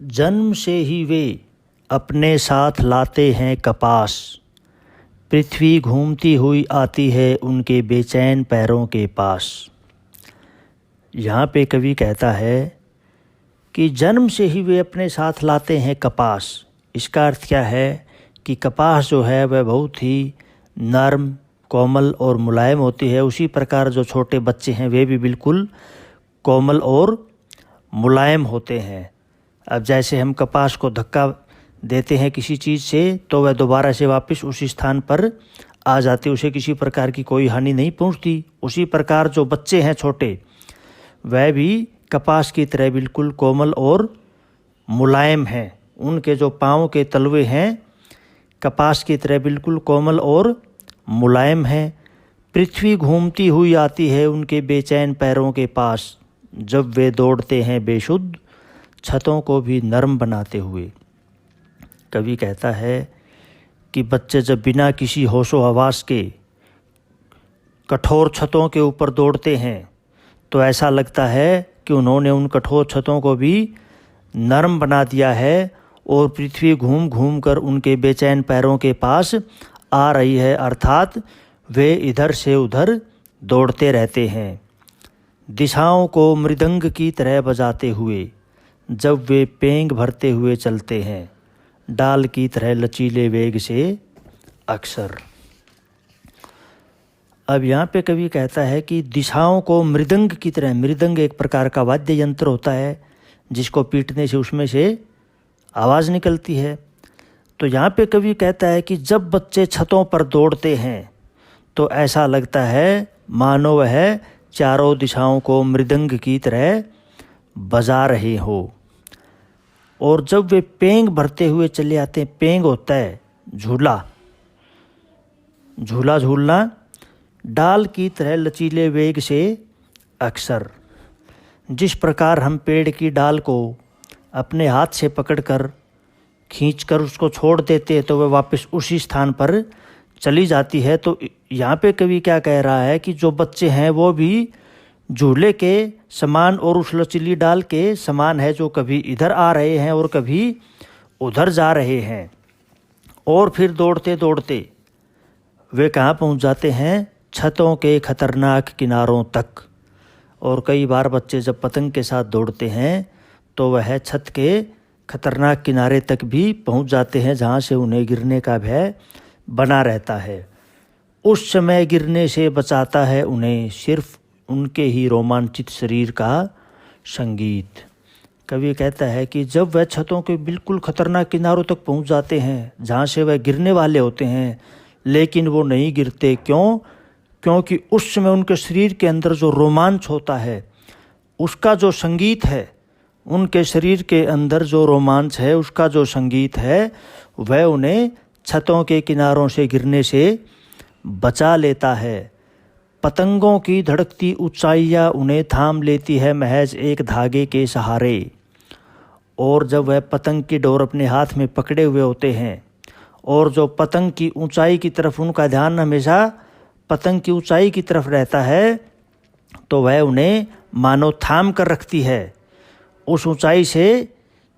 जन्म से ही वे अपने साथ लाते हैं कपास, पृथ्वी घूमती हुई आती है उनके बेचैन पैरों के पास। यहाँ पे कवि कहता है कि जन्म से ही वे अपने साथ लाते हैं कपास। इसका अर्थ क्या है कि कपास जो है वह बहुत ही नरम, कोमल और मुलायम होती है। उसी प्रकार जो छोटे बच्चे हैं वे भी बिल्कुल कोमल और मुलायम होते हैं। अब जैसे हम कपास को धक्का देते हैं किसी चीज़ से तो वह दोबारा से वापस उसी स्थान पर आ जाती, उसे किसी प्रकार की कोई हानि नहीं पहुंचती। उसी प्रकार जो बच्चे हैं छोटे, वह भी कपास की तरह बिल्कुल कोमल और मुलायम हैं। उनके जो पाँव के तलवे हैं कपास की तरह बिल्कुल कोमल और मुलायम हैं। पृथ्वी घूमती हुई आती है उनके बेचैन पैरों के पास, जब वे दौड़ते हैं बेशुद्ध, छतों को भी नरम बनाते हुए। कवि कहता है कि बच्चे जब बिना किसी होशो हवास के कठोर छतों के ऊपर दौड़ते हैं तो ऐसा लगता है कि उन्होंने उन कठोर छतों को भी नरम बना दिया है और पृथ्वी घूम घूम कर उनके बेचैन पैरों के पास आ रही है, अर्थात वे इधर से उधर दौड़ते रहते हैं। दिशाओं को मृदंग की तरह बजाते हुए, जब वे पेंग भरते हुए चलते हैं, डाल की तरह लचीले वेग से अक्सर। अब यहाँ पे कवि कहता है कि दिशाओं को मृदंग की तरह, मृदंग एक प्रकार का वाद्य यंत्र होता है जिसको पीटने से उसमें से आवाज़ निकलती है। तो यहाँ पे कवि कहता है कि जब बच्चे छतों पर दौड़ते हैं तो ऐसा लगता है मानो वह चारों दिशाओं को मृदंग की तरह बजा रहे हो। और जब वे पेंग भरते हुए चले आते हैं, पेंग होता है झूला, झूला झूलना, डाल की तरह लचीले वेग से अक्सर। जिस प्रकार हम पेड़ की डाल को अपने हाथ से पकड़कर खींचकर उसको छोड़ देते हैं तो वह वापस उसी स्थान पर चली जाती है। तो यहाँ पे कवि क्या कह रहा है कि जो बच्चे हैं वो भी झूले के समान और उस लचीली डाल के समान है, जो कभी इधर आ रहे हैं और कभी उधर जा रहे हैं। और फिर दौड़ते दौड़ते वे कहाँ पहुँच जाते हैं? छतों के खतरनाक किनारों तक। और कई बार बच्चे जब पतंग के साथ दौड़ते हैं तो वह छत के खतरनाक किनारे तक भी पहुंच जाते हैं, जहां से उन्हें गिरने का भय बना रहता है। उस समय गिरने से बचाता है उन्हें सिर्फ उनके ही रोमांचित शरीर का संगीत। कवि कहता है कि जब वह छतों के बिल्कुल खतरनाक किनारों तक पहुंच जाते हैं जहां से वह गिरने वाले होते हैं, लेकिन वो नहीं गिरते। क्यों? क्योंकि उस समय उनके शरीर के अंदर जो रोमांच होता है, उसका जो संगीत है, उनके शरीर के अंदर जो रोमांच है उसका जो संगीत है, वह उन्हें छतों के किनारों से गिरने से बचा लेता है। पतंगों की धड़कती ऊंचाइयाँ उन्हें थाम लेती है महज एक धागे के सहारे। और जब वह पतंग की डोर अपने हाथ में पकड़े हुए होते हैं और जो पतंग की ऊंचाई की तरफ उनका ध्यान हमेशा पतंग की ऊंचाई की तरफ रहता है, तो वह उन्हें मानो थाम कर रखती है। उस ऊंचाई से,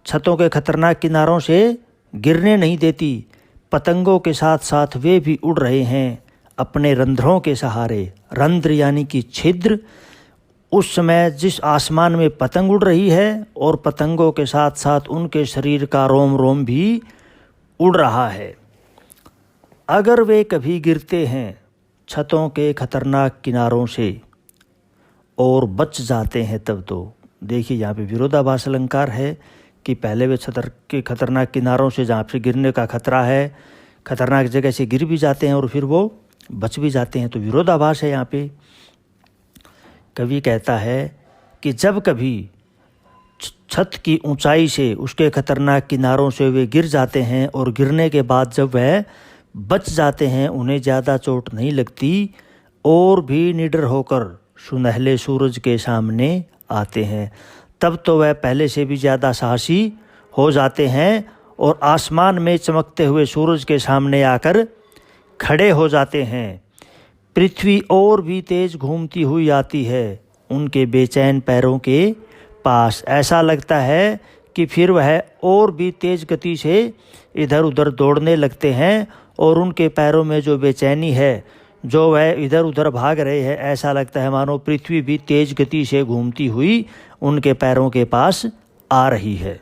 छतों के खतरनाक किनारों से गिरने नहीं देती। पतंगों के साथ साथ वे भी उड़ रहे हैं अपने रंध्रों के सहारे। रंध्र यानी कि छिद्र। उस समय जिस आसमान में पतंग उड़ रही है और पतंगों के साथ साथ उनके शरीर का रोम रोम भी उड़ रहा है। अगर वे कभी गिरते हैं छतों के खतरनाक किनारों से और बच जाते हैं तब तो, देखिए यहाँ पे विरोधाभास अलंकार है कि पहले वे छतर के खतरनाक किनारों से, जहाँ से गिरने का खतरा है, खतरनाक जगह से गिर भी जाते हैं और फिर वो बच भी जाते हैं। तो विरोधाभास है यहाँ पे। कवि कहता है कि जब कभी छत की ऊंचाई से, उसके खतरनाक किनारों से वे गिर जाते हैं और गिरने के बाद जब वह बच जाते हैं, उन्हें ज़्यादा चोट नहीं लगती और भी निडर होकर सुनहले सूरज के सामने आते हैं। तब तो वह पहले से भी ज़्यादा साहसी हो जाते हैं और आसमान में चमकते हुए सूरज के सामने आकर खड़े हो जाते हैं। पृथ्वी और भी तेज घूमती हुई आती है उनके बेचैन पैरों के पास। ऐसा लगता है कि फिर वह और भी तेज़ गति से इधर उधर दौड़ने लगते हैं और उनके पैरों में जो बेचैनी है, जो वह इधर उधर भाग रहे हैं, ऐसा लगता है मानो पृथ्वी भी तेज़ गति से घूमती हुई उनके पैरों के पास आ रही है।